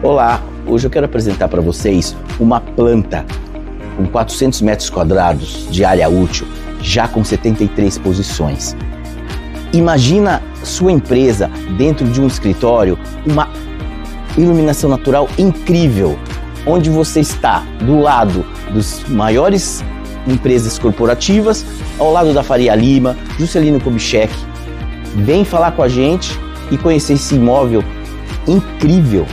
Olá, hoje eu quero apresentar para vocês uma planta com 400 metros quadrados de área útil, já com 73 posições. Imagina sua empresa dentro de um escritório, uma iluminação natural incrível, onde você está do lado dos maiores empresas corporativas, ao lado da Faria Lima, Juscelino Kubitschek. Vem falar com a gente e conhecer esse imóvel incrível.